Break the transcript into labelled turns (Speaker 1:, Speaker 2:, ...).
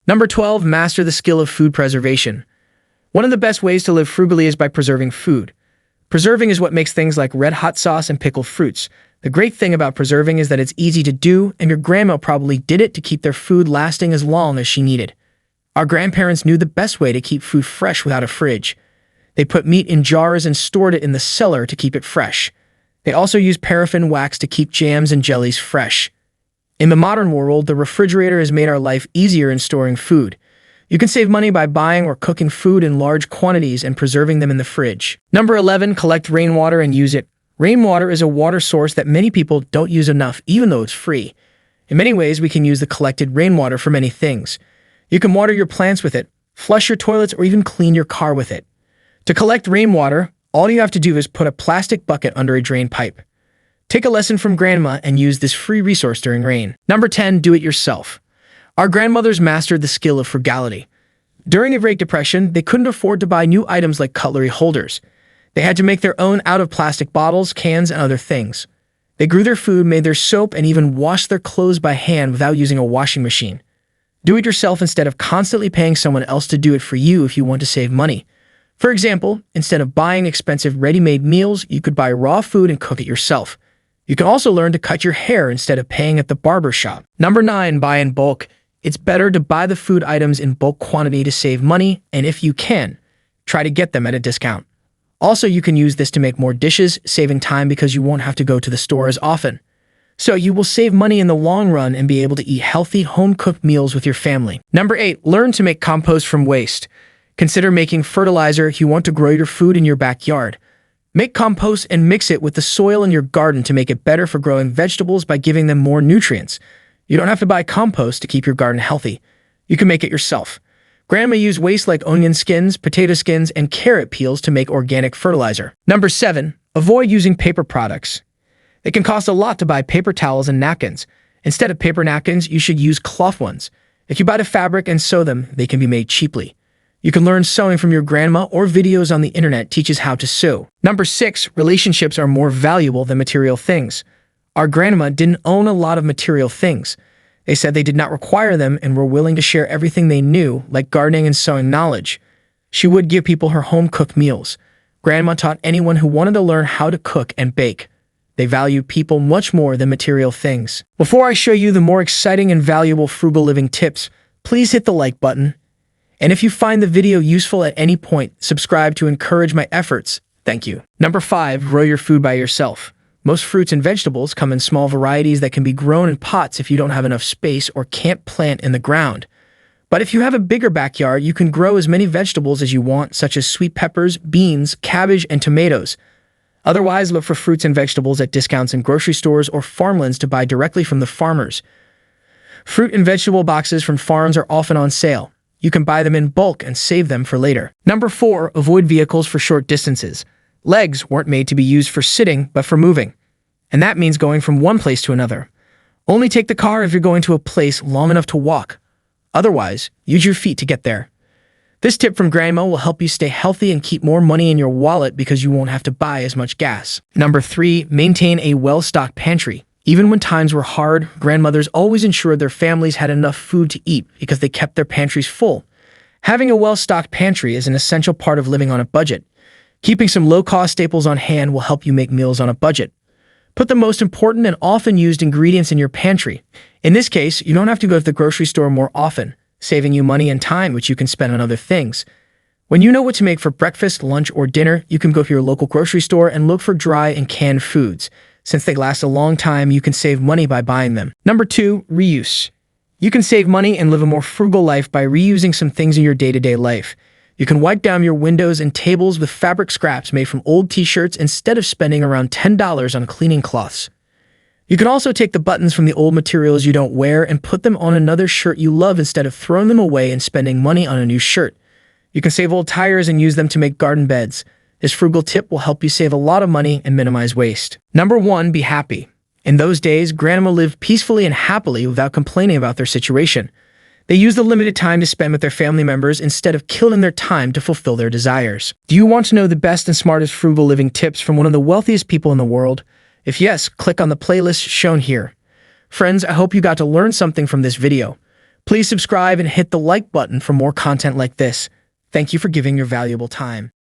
Speaker 1: Number 12, master the skill of food preservation. One of the best ways to live frugally is by preserving food. Preserving is what makes things like red hot sauce and pickled fruits. The great thing about preserving is that it's easy to do, and your grandma probably did it to keep their food lasting as long as she needed. Our grandparents knew the best way to keep food fresh without a fridge. They put meat in jars and stored it in the cellar to keep it fresh. They also used paraffin wax to keep jams and jellies fresh. In the modern world, the refrigerator has made our life easier in storing food. You can save money by buying or cooking food in large quantities and preserving them in the fridge. Number 11, collect rainwater and use it. Rainwater is a water source that many people don't use enough, even though it's free. In many ways, we can use the collected rainwater for many things. You can water your plants with it, flush your toilets, or even clean your car with it. To collect rainwater, all you have to do is put a plastic bucket under a drain pipe. Take a lesson from grandma and use this free resource during rain. Number 10, do it yourself. Our grandmothers mastered the skill of frugality. During the Great Depression, they couldn't afford to buy new items like cutlery holders. They had to make their own out of plastic bottles, cans, and other things. They grew their food, made their soap, and even washed their clothes by hand without using a washing machine. Do it yourself instead of constantly paying someone else to do it for you if you want to save money. For example, instead of buying expensive ready-made meals, you could buy raw food and cook it yourself. You can also learn to cut your hair instead of paying at the barber shop. Number 9, buy in bulk. It's better to buy the food items in bulk quantity to save money, and if you can, try to get them at a discount. Also, you can use this to make more dishes, saving time because you won't have to go to the store as often. So you will save money in the long run and be able to eat healthy, home-cooked meals with your family. Number 8, learn to make compost from waste. Consider making fertilizer if you want to grow your food in your backyard. Make compost and mix it with the soil in your garden to make it better for growing vegetables by giving them more nutrients. You don't have to buy compost to keep your garden healthy. You can make it yourself. Grandma used waste like onion skins, potato skins, and carrot peels to make organic fertilizer. Number 7, avoid using paper products. It can cost a lot to buy paper towels and napkins. Instead of paper napkins, you should use cloth ones. If you buy the fabric and sew them, they can be made cheaply. You can learn sewing from your grandma, or videos on the internet teaches how to sew. Number 6, relationships are more valuable than material things. Our grandma didn't own a lot of material things. They said they did not require them and were willing to share everything they knew, like gardening and sewing knowledge. She would give people her home-cooked meals. Grandma taught anyone who wanted to learn how to cook and bake. They valued people much more than material things. Before I show you the more exciting and valuable frugal living tips, please hit the like button. And if you find the video useful at any point, subscribe to encourage my efforts. Thank you. Number 5, grow your food by yourself. Most fruits and vegetables come in small varieties that can be grown in pots if you don't have enough space or can't plant in the ground. But if you have a bigger backyard, you can grow as many vegetables as you want, such as sweet peppers, beans, cabbage, and tomatoes. Otherwise, look for fruits and vegetables at discounts in grocery stores or farmlands to buy directly from the farmers. Fruit and vegetable boxes from farms are often on sale. You can buy them in bulk and save them for later. Number 4, avoid vehicles for short distances. Legs weren't made to be used for sitting, but for moving. And that means going from one place to another. Only take the car if you're going to a place long enough to walk. Otherwise, use your feet to get there. This tip from Grandma will help you stay healthy and keep more money in your wallet because you won't have to buy as much gas. Number 3, maintain a well-stocked pantry. Even when times were hard, grandmothers always ensured their families had enough food to eat because they kept their pantries full. Having a well-stocked pantry is an essential part of living on a budget. Keeping some low-cost staples on hand will help you make meals on a budget. Put the most important and often used ingredients in your pantry. In this case, you don't have to go to the grocery store more often, saving you money and time which you can spend on other things. When you know what to make for breakfast, lunch, or dinner, you can go to your local grocery store and look for dry and canned foods. Since they last a long time, you can save money by buying them. Number 2, reuse. You can save money and live a more frugal life by reusing some things in your day-to-day life. You can wipe down your windows and tables with fabric scraps made from old t-shirts instead of spending around $10 on cleaning cloths. You can also take the buttons from the old materials you don't wear and put them on another shirt you love instead of throwing them away and spending money on a new shirt. You can save old tires and use them to make garden beds. This frugal tip will help you save a lot of money and minimize waste. Number 1, be happy. In those days, Grandma lived peacefully and happily without complaining about their situation. They used the limited time to spend with their family members instead of killing their time to fulfill their desires. Do you want to know the best and smartest frugal living tips from one of the wealthiest people in the world? If yes, click on the playlist shown here. Friends, I hope you got to learn something from this video. Please subscribe and hit the like button for more content like this. Thank you for giving your valuable time.